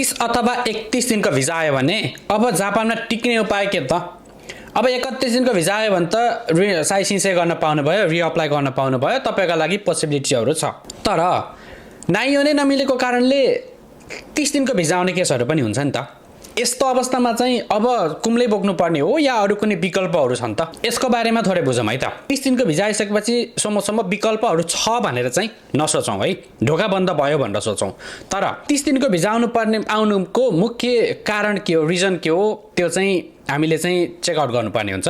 30 अथवा 31 दिनको भिजा आयो भने अब जापानमा टिक्ने उपाय के त? अब 31 दिनको भिजा आयो भने त साइसिन्से गर्न पाउनुभयो, रिअप्लाई गर्न पाउनुभयो, तपाईँको लागि पोसिबिलिटीहरू छ। तर नाइयो नै नमिलेको कारणले 30 दिनको भिजा आउने केसहरू पनि हुन्छ नि त। यस्तो अवस्थामा चाहिँ अब कुम्लै बोक्नुपर्ने हो या अरू कुनै विकल्पहरू छन् त? यसको बारेमा थोरै बुझौँ है त। 30 दिनको भिजा आइसकेपछि सम्म विकल्पहरू छ भनेर चाहिँ नसोचौँ है, ढोका बन्द भयो भनेर सोचौँ। तर 30 दिनको भिजा आउनुको मुख्य कारण के हो, रिजन के हो, त्यो चाहिँ हामीले चाहिँ चेकआउट गर्नुपर्ने हुन्छ।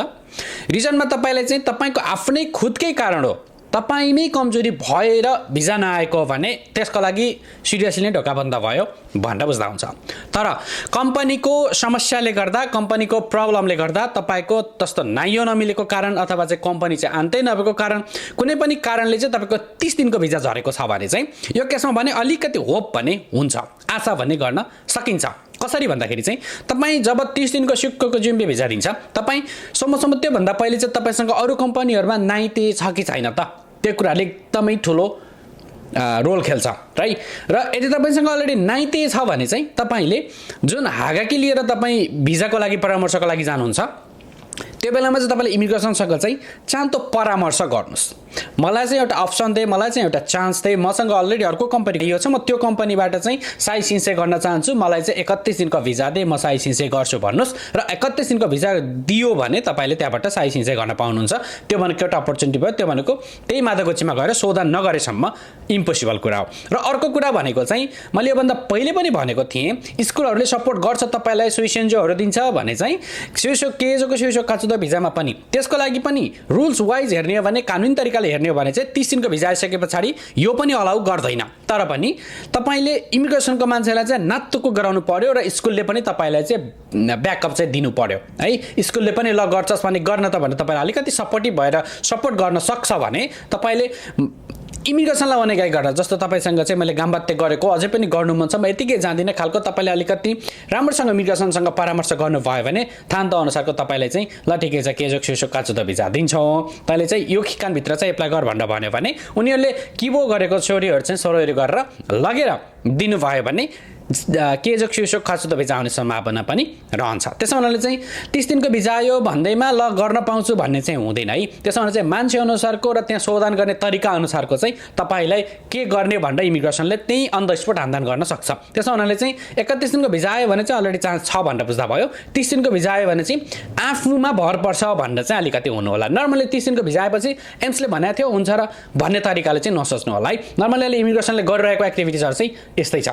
रिजनमा तपाईँलाई चाहिँ तपाईँको आफ्नै खुदकै कारण हो, तपाईँ नै कमजोरी भएर भिजा नआएको हो भने त्यसको लागि सिरियसली नै ढोका बन्द भयो भनेर बुझ्दा हुन्छ। तर कम्पनीको समस्याले गर्दा, कम्पनीको प्रब्लमले गर्दा तपाईँको त्यस्तो नाइयो नमिलेको कारण अथवा चाहिँ कम्पनी चाहिँ आन्तै नभएको कारण, कुनै पनि कारणले चाहिँ तपाईँको 30 दिनको भिजा झरेको छ भने चाहिँ यो केसमा भने अलिकति होप भने हुन्छ, आशा भन्ने गर्न सकिन्छ। कसरी भन्दाखेरि चाहिँ तपाईँ जब 30 दिनको सिक्कोको जुम्बे भिजा दिन्छ, तपाईँ सम्म त्योभन्दा पहिले चाहिँ तपाईँसँग अरू कम्पनीहरूमा नाइते छ कि छैन त, त्यो कुराले एकदमै ठुलो रोल खेल्छ है। र यदि तपाईँसँग अलरेडी नाइते छ भने चाहिँ तपाईँले जुन हागाकी लिएर तपाईँ भिजाको लागि परामर्शको लागि जानुहुन्छ, त्यो बेलामा चाहिँ तपाईँले इमिग्रेसनसँग चाहिँ चाँतो परामर्श गर्नुहोस्। मलाई चाहिँ एउटा अप्सन दे, मलाई चाहिँ एउटा चान्स दे, मसँग अलरेडी अर्को कम्पनी यो छ, म त्यो कम्पनीबाट चाहिँ साइसिन्से गर्न चाहन्छु, मलाई चाहिँ 31 दिनको भिजा दे, म साइसिन्से गर्छु भन्नुहोस्। र 31 दिनको भिजा दियो भने तपाईँले त्यहाँबाट साइसिन्से गर्न पाउनुहुन्छ। त्यो भनेको एउटा अपर्च्युनिटी भयो, त्यो भनेको त्यही माधवगुच्चीमा गएर सौदा नगरेसम्म इम्पोसिबल कुरा हो। र अर्को कुरा भनेको चाहिँ मैले योभन्दा पहिले पनि भनेको थिएँ, स्कुलहरूले सपोर्ट गर्छ तपाईँलाई, सुइसेन्जोहरू दिन्छ भने चाहिँ केजोको काचुदो भिजामा पनि त्यसको लागि पनि रुल्स वाइज हेर्ने हो भने, कानुनी तरिकाले हेर्ने हो भने चाहिँ 30 दिनको भिजा आइसके पछाडि यो पनि अलाउ गर्दैन। तर पनि तपाईँले इमिग्रेसनको मान्छेलाई चाहिँ नात्तुको गराउनु पर्यो र स्कुलले पनि तपाईँलाई चाहिँ ब्याकअप चाहिँ दिनु पर्यो है। स्कुलले पनि ल गर्छस् भने गर्न त भने तपाईँलाई अलिकति सपोर्टिभ भएर सपोर्ट गर्न सक्छ भने तपाईँले इमिग्रेसनलाई अनेगाई गर्दा, जस्तो तपाईँसँग चाहिँ मैले गाम्बात्ते गरेको अझै पनि गर्नु मन छ, म यतिकै जाँदिनँ खालको तपाईँले अलिकति राम्रोसँग इमिग्रेसनसँग परामर्श गर्नुभयो भने थान्त अनुसारको तपाईँले चाहिँ ल ठिकै छ केजोक सुसोक काचुदो भिजा दिन्छौँ, तैँले चाहिँ यो ठिकानभित्र चाहिँ एप्लाई गर भनेर भन्यो भने उनीहरूले किबो गरेको छोरीहरू चाहिँ सोरोहरू गरेर लगेर दिनुभयो भने केजोक सुसोक काचुदो भिजा आउने सम्भावना पनि रहन्छ। त्यसो हुनाले चाहिँ 30 दिनको भिजा आयो भन्दैमा ल गर्न पाउँछु भन्ने चाहिँ हुँदैन है। त्यसो हुनाले चाहिँ मान्छे अनुसारको र त्यहाँ शोधन गर्ने तरिका अनुसारको चाहिँ तपाईँलाई के गर्ने भनेर इमिग्रेसनले त्यही अन द स्पोट हान्दान गर्न सक्छ। त्यसो हुनाले चाहिँ 31 दिनको भिजा आयो भने चाहिँ अलरेडी चान्स छ भनेर बुझ्दा भयो। 30 दिनको भिजा आयो भने चाहिँ आफूमा भर पर्छ भनेर चाहिँ अलिकति हुनु होला। नर्मली 30 दिनको भिजा आएपछि एम्सले भनेको थियो हुन्छ र भन्ने तरिकाले चाहिँ नसोच्नु होला है। नर्मली इमिग्रेसनले गरिरहेको एक्टिभिटिजहरू चाहिँ यस्तै छ।